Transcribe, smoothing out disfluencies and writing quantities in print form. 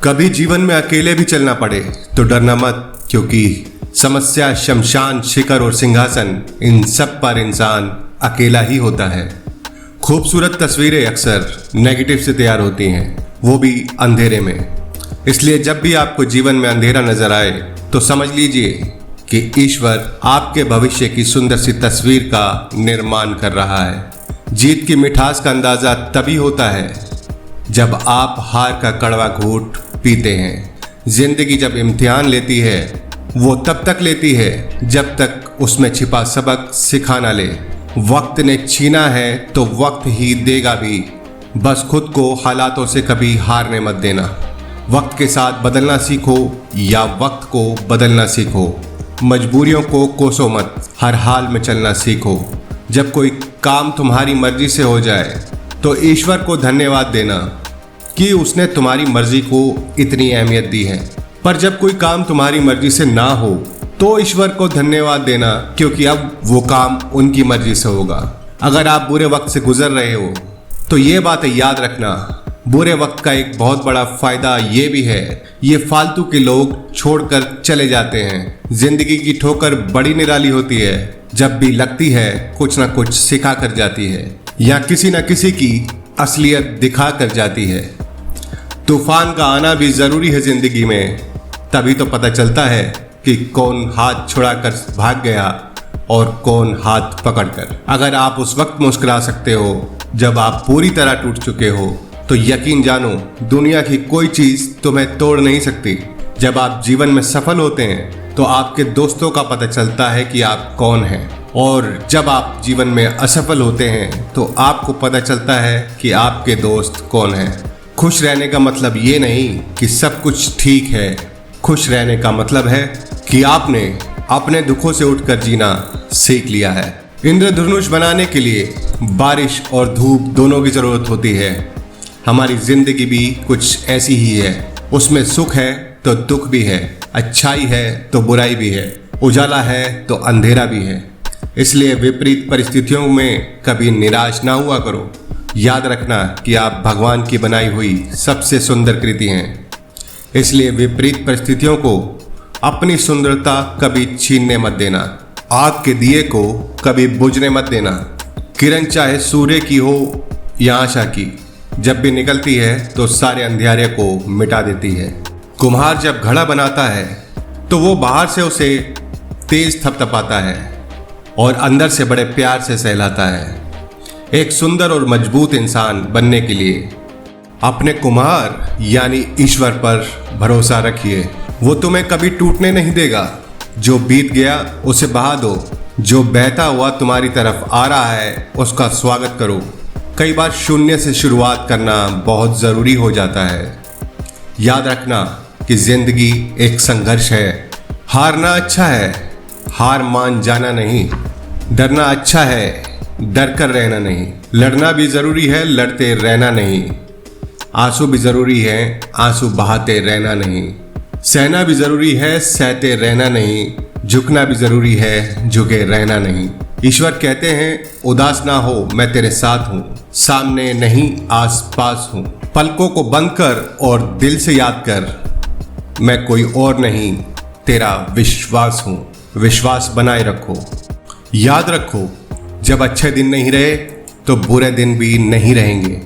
कभी जीवन में अकेले भी चलना पड़े तो डरना मत, क्योंकि समस्या, शमशान, शिखर और सिंहासन, इन सब पर इंसान अकेला ही होता है। खूबसूरत तस्वीरें अक्सर नेगेटिव से तैयार होती हैं, वो भी अंधेरे में। इसलिए जब भी आपको जीवन में अंधेरा नजर आए तो समझ लीजिए कि ईश्वर आपके भविष्य की सुंदर सी तस्वीर का निर्माण कर रहा है। जीत की मिठास का अंदाजा तभी होता है जब आप हार का कड़वा घूंट पीते हैं। जिंदगी जब इम्तिहान लेती है वो तब तक लेती है जब तक उसमें छिपा सबक सिखा ना ले। वक्त ने छीना है तो वक्त ही देगा भी, बस खुद को हालातों से कभी हारने मत देना। वक्त के साथ बदलना सीखो या वक्त को बदलना सीखो। मजबूरियों को कोसो मत, हर हाल में चलना सीखो। जब कोई काम तुम्हारी मर्जी से हो जाए तो ईश्वर को धन्यवाद देना कि उसने तुम्हारी मर्जी को इतनी अहमियत दी है। पर जब कोई काम तुम्हारी मर्जी से ना हो तो ईश्वर को धन्यवाद देना, क्योंकि अब वो काम उनकी मर्जी से होगा। अगर आप बुरे वक्त से गुजर रहे हो तो ये बातें याद रखना, बुरे वक्त का एक बहुत बड़ा फायदा ये भी है, ये फालतू के लोग छोड़कर चले जाते हैं। जिंदगी की ठोकर बड़ी निराली होती है, जब भी लगती है कुछ ना कुछ सिखा कर जाती है या किसी न किसी की असलियत दिखा कर जाती है। तूफान का आना भी जरूरी है जिंदगी में, तभी तो पता चलता है कि कौन हाथ छुड़ाकर भाग गया और कौन हाथ पकड़कर। अगर आप उस वक्त मुस्कुरा सकते हो जब आप पूरी तरह टूट चुके हो तो यकीन जानो दुनिया की कोई चीज तुम्हें तोड़ नहीं सकती। जब आप जीवन में सफल होते हैं तो आपके दोस्तों का पता चलता है कि आप कौन हैं, और जब आप जीवन में असफल होते हैं तो आपको पता चलता है कि आपके दोस्त कौन हैं। खुश रहने का मतलब ये नहीं कि सब कुछ ठीक है, खुश रहने का मतलब है कि आपने अपने दुखों से उठकर जीना सीख लिया है। इंद्रधनुष बनाने के लिए बारिश और धूप दोनों की जरूरत होती है। हमारी जिंदगी भी कुछ ऐसी ही है, उसमें सुख है तो दुख भी है, अच्छाई है तो बुराई भी है, उजाला है तो अंधेरा भी है। इसलिए विपरीत परिस्थितियों में कभी निराश ना हुआ करो। याद रखना कि आप भगवान की बनाई हुई सबसे सुंदर कृति हैं। इसलिए विपरीत परिस्थितियों को अपनी सुंदरता कभी छीनने मत देना। आग के दिए को कभी बुझने मत देना। किरण चाहे सूर्य की हो या आशा की, जब भी निकलती है तो सारे अंधियारे को मिटा देती है। कुम्हार जब घड़ा बनाता है तो वो बाहर से उसे तेज थपथपाता है और अंदर से बड़े प्यार से सहलाता है। एक सुंदर और मजबूत इंसान बनने के लिए अपने कुम्हार यानी ईश्वर पर भरोसा रखिए। वो तुम्हें कभी टूटने नहीं देगा। जो बीत गया उसे बहा दो, जो बहता हुआ तुम्हारी तरफ आ रहा है उसका स्वागत करो। कई बार शून्य से शुरुआत करना बहुत जरूरी हो जाता है। याद रखना कि जिंदगी एक संघर्ष है। हारना अच्छा है, हार मान जाना नहीं। डरना अच्छा है, डर कर रहना नहीं। लड़ना भी जरूरी है, लड़ते रहना नहीं। आंसू भी जरूरी है, आंसू बहाते रहना नहीं। सहना भी जरूरी है, सहते रहना नहीं। झुकना भी जरूरी है, झुके रहना नहीं। ईश्वर कहते हैं उदास ना हो, मैं तेरे साथ हूँ, सामने नहीं आस पास हूँ। पलकों को बंद कर और दिल से याद कर, मैं कोई और नहीं, तेरा विश्वास हूँ। विश्वास बनाए रखो। याद रखो, जब अच्छे दिन नहीं रहे तो बुरे दिन भी नहीं रहेंगे।